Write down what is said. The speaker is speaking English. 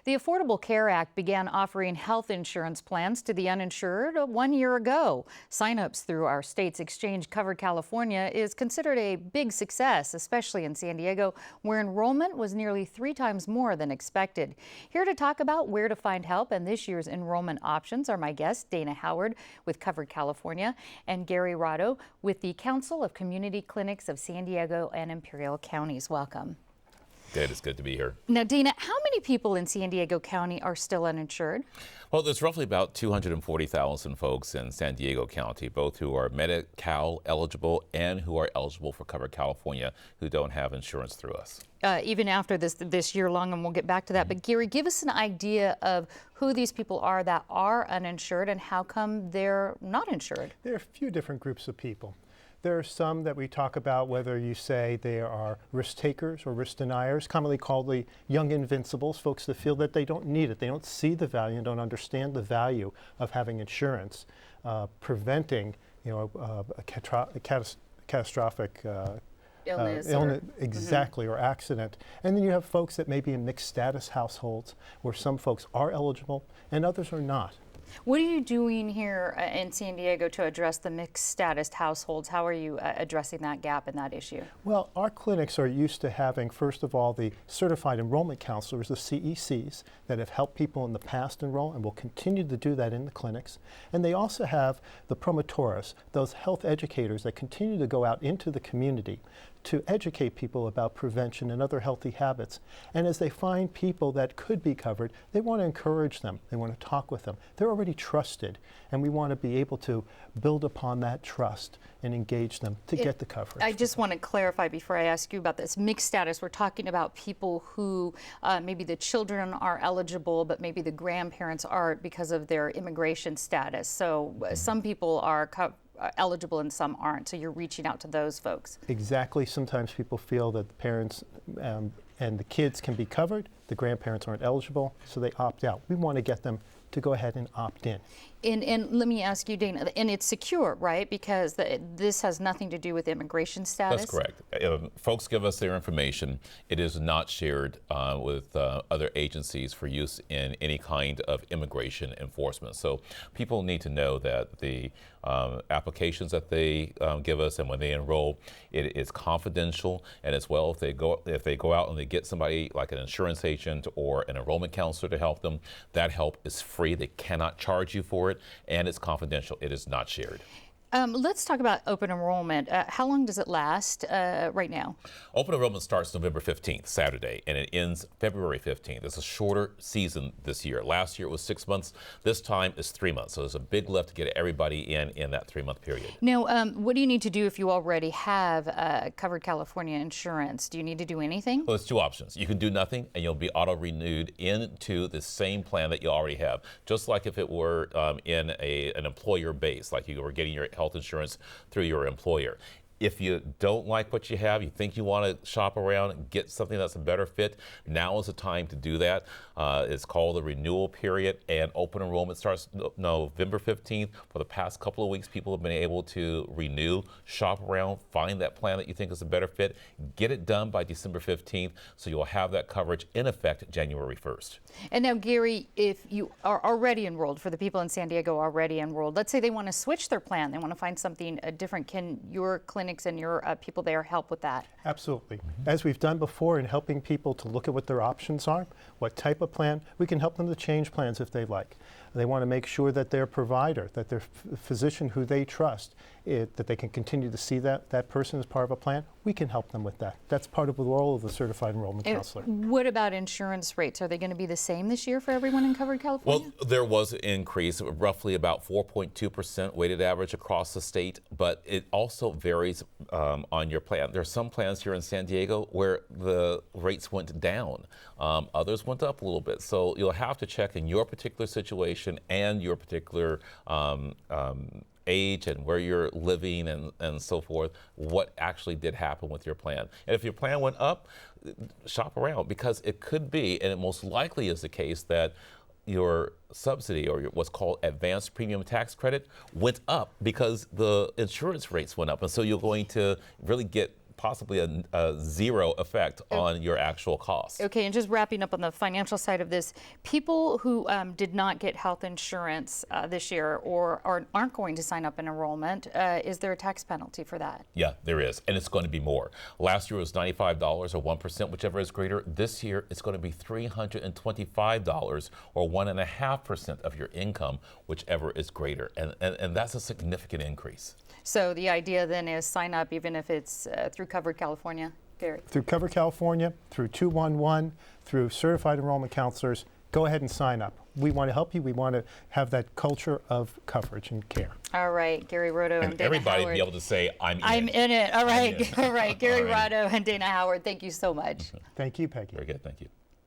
The Affordable Care Act began offering health insurance plans to the uninsured 1 year ago. Signups through our state's exchange Covered California is considered a big success, especially in San Diego, where enrollment was nearly 3 times more than expected. Here to talk about where to find help and this year's enrollment options are my guests, Dana Howard with Covered California and Gary Rado with the Council of Community Clinics of San Diego and Imperial Counties. Welcome. Good, it's good to be here. Now, Dana, how many people in San Diego County are still uninsured? Well, there's roughly about 240,000 folks in San Diego County, both who are Medi-Cal eligible and who are eligible for Covered California, who don't have insurance through us. Even after this year long, and we'll get back to that. But Gary, give us an idea of who these people are that are uninsured and how come they're not insured. There are a few different groups of people. There are some that we talk about, whether you say they are risk takers or risk deniers, commonly called the young invincibles, folks that feel that they don't need it. They don't see the value and don't understand the value of having insurance, preventing a catastrophic Illness, exactly, or accident. And then you have folks that may be in mixed status households where some folks are eligible and others are not. What are you doing here in San Diego to address the mixed status households? How are you addressing that gap and that issue? Well, our clinics are used to having, first of all, the certified enrollment counselors, the CECs, that have helped people in the past enroll and will continue to do that in the clinics. And they also have the promotores, those health educators that continue to go out into the community to educate people about prevention and other healthy habits. And as they find people that could be covered, they want to encourage them. They want to talk with them. They're already trusted, and we want to be able to build upon that trust and engage them to get the coverage. I just want to clarify before I ask you about this mixed status. We're talking about people who maybe the children are eligible, but maybe the grandparents aren't because of their immigration status. So some people are eligible and some aren't, so you're reaching out to those folks. Exactly. Sometimes people feel that the parents and the kids can be covered, the grandparents aren't eligible, so they opt out. We want to get them to go ahead and opt in. And let me ask you, Dana, and it's secure, right? Because this has nothing to do with immigration status? That's correct. Folks give us their information. It is not shared with other agencies for use in any kind of immigration enforcement. So people need to know that the applications that they give us and when they enroll, it is confidential. And as well, if they go out and they get somebody like an insurance agent or an enrollment counselor to help them, that help is free. They cannot charge you for it, and it's confidential. It is not shared. Let's talk about open enrollment. How long does it last right now? Open enrollment starts November 15th, Saturday, and it ends February 15th. It's a shorter season this year. Last year it was 6 months. This time is 3 months. So there's a big lift to get everybody in that 3-month period. Now, what do you need to do if you already have Covered California insurance? Do you need to do anything? Well, there's 2 options. You can do nothing, and you'll be auto-renewed into the same plan that you already have, just like if it were in an employer base, like you were getting your health insurance through your employer. If you don't like what you have, you think you want to shop around and get something that's a better fit, now is the time to do that. It's called the renewal period, and open enrollment starts November 15th. For the past couple of weeks, people have been able to renew, shop around, find that plan that you think is a better fit, get it done by December 15th, so you'll have that coverage in effect January 1st. And now, Gary, if you are already enrolled, for the people in San Diego already enrolled, let's say they want to switch their plan, they want to find something different, can your clinics and your people there help with that? Absolutely. As we've done before in helping people to look at what their options are, what type of plan, we can help them to change plans if they like. They want to make sure that their provider, that their physician who they trust, that they can continue to see that person as part of a plan. We can help them with that. That's part of the role of the certified enrollment counselor. What about insurance rates? Are they going to be the same this year for everyone in Covered California? Well, there was an increase, roughly about 4.2% weighted average across the state, but it also varies on your plan. There are some plans here in San Diego where the rates went down. Others went up a little bit. So you'll have to check in your particular situation and your particular age and where you're living and so forth, what actually did happen with your plan. And if your plan went up, shop around, because it could be, and it most likely is the case, that your subsidy or what's called advanced premium tax credit went up because the insurance rates went up. And so you're going to really get possibly a zero effect on your actual costs. Okay, and just wrapping up on the financial side of this, people who did not get health insurance this year or aren't going to sign up in enrollment, is there a tax penalty for that? Yeah, there is, and it's going to be more. Last year was $95 or 1%, whichever is greater. This year it's going to be $325 or 1.5% of your income, whichever is greater, and that's a significant increase. So the idea then is sign up even if it's through Covered California, Gary? Through Cover California, through 211, through certified enrollment counselors, go ahead and sign up. We want to help you. We want to have that culture of coverage and care. All right, Gary Roto and Dana everybody Howard. be able to say, I'm in. I'm in it. All right, all right. Gary All right. Roto and Dana Howard, thank you so much. Thank you, Peggy. Very good, thank you.